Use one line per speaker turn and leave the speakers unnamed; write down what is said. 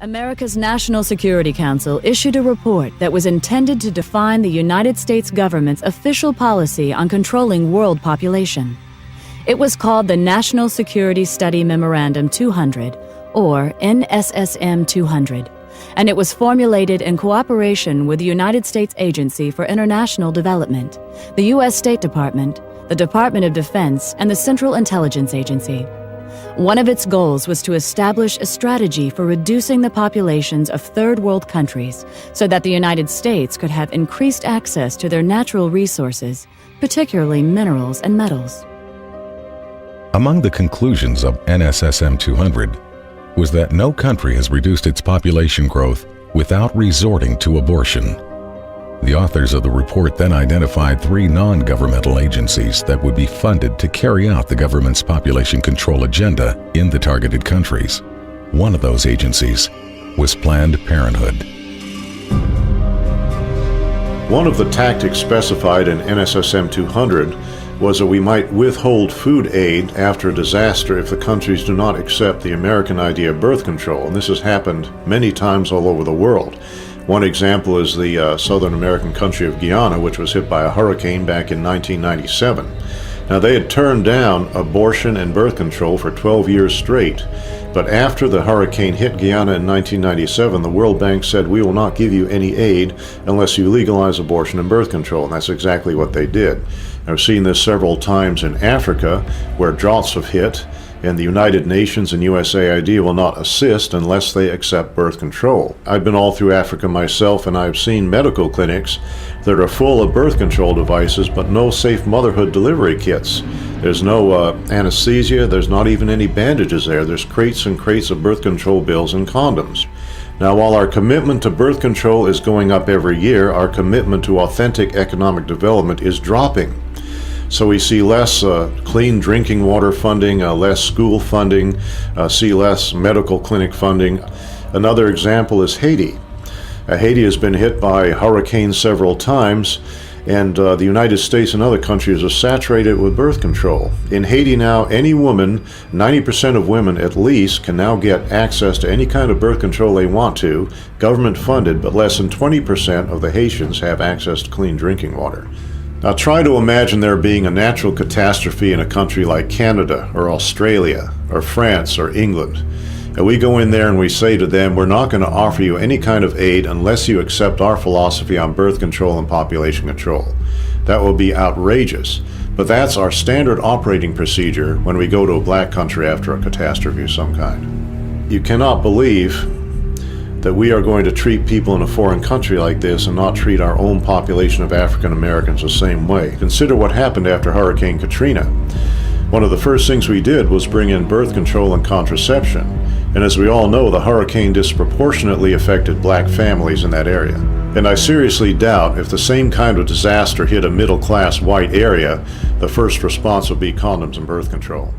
America's National Security Council issued a report that was intended to define the United States government's official policy on controlling world population. It was called the National Security Study Memorandum 200, or NSSM 200, and it was formulated in cooperation with the United States Agency for International Development, the U.S. State Department, the Department of Defense, and the Central Intelligence Agency. One of its goals was to establish a strategy for reducing the populations of third world countries so that the United States could have increased access to their natural resources, particularly minerals and metals.
Among the conclusions of NSSM 200 was that no country has reduced its population growth without resorting to abortion. The authors of the report then identified 3 non-governmental agencies that would be funded to carry out the government's population control agenda in the targeted countries. One of those agencies was Planned Parenthood.
One of the tactics specified in NSSM 200 was that we might withhold food aid after a disaster if the countries do not accept the American idea of birth control, and this has happened many times all over the world. One example is the Southern American country of Guyana, which was hit by a hurricane back in 1997. Now, they had turned down abortion and birth control for 12 years straight, but after the hurricane hit Guyana in 1997, the World Bank said, "We will not give you any aid unless you legalize abortion and birth control," and that's exactly what they did. I've seen this several times in Africa, where droughts have hit, and the United Nations and USAID will not assist unless they accept birth control. I've been all through Africa myself, and I've seen medical clinics that are full of birth control devices but no safe motherhood delivery kits. There's no anesthesia, there's not even any bandages there. There's crates and crates of birth control pills and condoms. Now, while our commitment to birth control is going up every year, our commitment to authentic economic development is dropping. So we see less clean drinking water funding, less school funding, see less medical clinic funding. Another example is Haiti. Haiti has been hit by hurricanes several times, and the United States and other countries are saturated with birth control. In Haiti now, any woman, 90% of women at least, can now get access to any kind of birth control they want to, government funded, but less than 20% of the Haitians have access to clean drinking water. Now try to imagine there being a natural catastrophe in a country like Canada or Australia or France or England. And we go in there and we say to them, we're not going to offer you any kind of aid unless you accept our philosophy on birth control and population control. That will be outrageous. But that's our standard operating procedure when we go to a black country after a catastrophe of some kind. You cannot believe that we are going to treat people in a foreign country like this and not treat our own population of African Americans the same way. Consider what happened after Hurricane Katrina. One of the first things we did was bring in birth control and contraception. And as we all know, the hurricane disproportionately affected black families in that area. And I seriously doubt if the same kind of disaster hit a middle-class white area, the first response would be condoms and birth control.